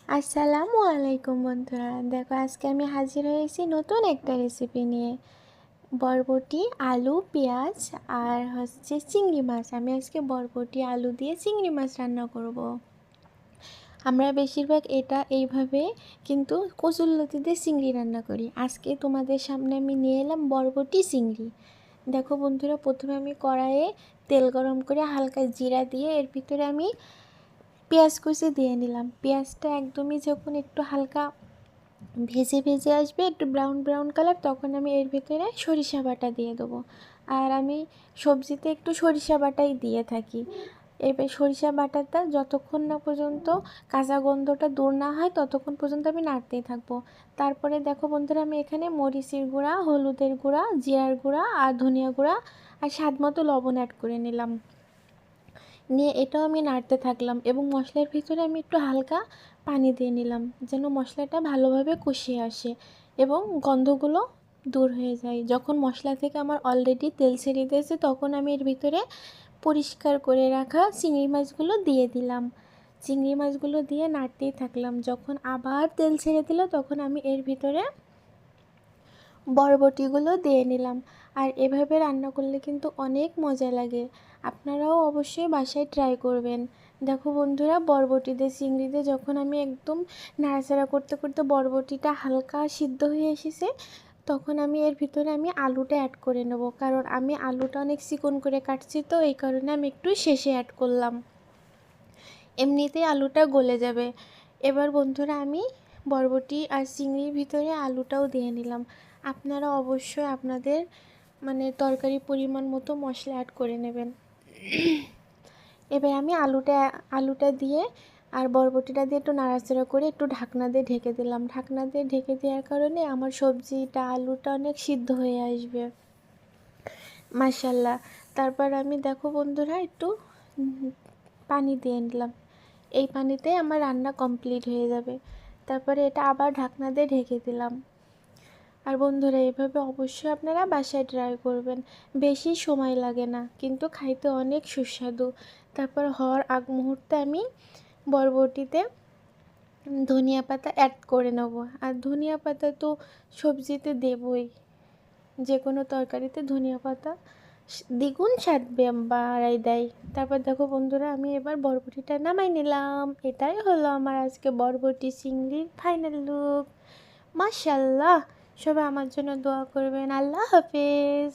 আসসালামু আলাইকুম বন্ধুরা, দেখো আজকে আমি হাজির হয়েছি নতুন একটা রেসিপি নিয়ে। বরবটি, আলু, পেঁয়াজ আর হচ্ছে চিংড়ি মাছ। আমি আজকে বরবটি আলু দিয়ে চিংড়ি মাছ রান্না করব। আমরা বেশিরভাগ এটা এইভাবে কিন্তু কচুরলতি দিয়ে চিংড়ি রান্না করি। আজকে তোমাদের সামনে আমি নিয়ে এলাম বরবটি চিংড়ি। দেখো বন্ধুরা, প্রথমে আমি কড়াইয়ে তেল গরম করে হালকা জিরা দিয়ে এর ভিতরে আমি পেঁয়াজ কুচি দিয়ে নিলাম। পেঁয়াজটা একদমই যখন একটু হালকা ভেজে ভেজে আসবে, একটু ব্রাউন ব্রাউন কালার, তখন আমি এর ভিতরে সরিষা বাটা দিয়ে দেবো। আর আমি সবজিতে একটু সরিষা বাটাই দিয়ে থাকি। এবার সরিষা বাটাটা যতক্ষণ না পর্যন্ত কাঁচা গন্ধটা দূর না হয় ততক্ষণ পর্যন্ত আমি নাড়তেই থাকবো। তারপরে দেখো বন্ধুরা, আমি এখানে মরিচের গুঁড়া, হলুদের গুঁড়া, জিরার গুঁড়া আর ধনিয়া গুঁড়া আর স্বাদ মতো লবণ অ্যাড করে নিলাম। নিয়ে এটাও আমি নাড়তে থাকলাম এবং মশলার ভিতরে আমি একটু হালকা পানি দিয়ে নিলাম যেন মশলাটা ভালোভাবে কষিয়ে আসে এবং গন্ধগুলো দূর হয়ে যায়। যখন মশলা থেকে আমার অলরেডি তেল ছেড়ে দিয়েছে তখন আমি এর ভিতরে পরিষ্কার করে রাখা চিংড়ি মাছগুলো দিয়ে দিলাম। চিংড়ি মাছগুলো দিয়ে নাড়তেই থাকলাম। যখন আবার তেল ছেড়ে দিল তখন আমি এর ভিতরে বরবটিগুলো দিয়ে নিলাম। আর এভাবে রান্না করলে কিন্তু অনেক মজা লাগে। আপনারাও অবশ্যই বাসায় ট্রাই করবেন। দেখো বন্ধুরা, বরবটি দিয়ে চিংড়ি দিয়ে যখন আমি একদম নাড়াচাড়া করতে করতে বরবটিটা হালকা সিদ্ধ হয়ে এসেছে তখন আমি এর ভিতরে আলুটা অ্যাড করে নেব। কারণ আমি আলুটা অনেক চিকন করে কাটছি, তো এই কারণে আমি একটু শেষে অ্যাড করলাম, এমনিতেই আলুটা গলে যাবে। এবার বন্ধুরা, আমি বরবটি আর চিংড়ির ভিতরে আলুটাও দিয়ে নিলাম। আপনারা অবশ্যই আপনাদের তরকারি পরিমাণ মতো মশলা অ্যাড করে নেবেন। এবার আমি আলুটা দিয়ে আর বরবটিটা দিয়ে একটু নাড়াচাড়া করে একটু ঢাকনা দিয়ে ঢেকে দিলাম। ঢাকনা দিয়ে ঢেকে দেওয়ার কারণে আমার সবজিটা আলুটা অনেক সিদ্ধ হয়ে আসবে মাশাল্লাহ। তারপর আমি দেখো বন্ধুরা একটু পানি দিয়ে নিলাম। এই পানিতে আমার রান্না কমপ্লিট হয়ে যাবে। তারপরে এটা আবার ঢাকনা দিয়ে ঢেকে দিলাম। আর বন্ধুরা, এভাবে অবশ্যই আপনারা বাসায় ট্রাই করবেন। বেশি সময় লাগে না, কিন্তু খাইতে অনেক সুস্বাদু। তারপর হওয়ার আগ মুহূর্তে আমি বরবটিতে ধনিয়া পাতা অ্যাড করে নেব। আর ধনিয়া পাতা তো সবজিতে দেবই, যে কোনো তরকারিতে ধনিয়া পাতা দ্বিগুণ স্বাদ বাড়াই দেয়। তারপর দেখো বন্ধুরা, আমি এবার বরবটিটা নামাই নিলাম। এটাই হলো আমার আজকে বরবটি চিংড়ির ফাইনাল লুক। মাশাল্লাহ, সবাই আমার জন্য দোয়া করবেন। আল্লাহ হাফেজ।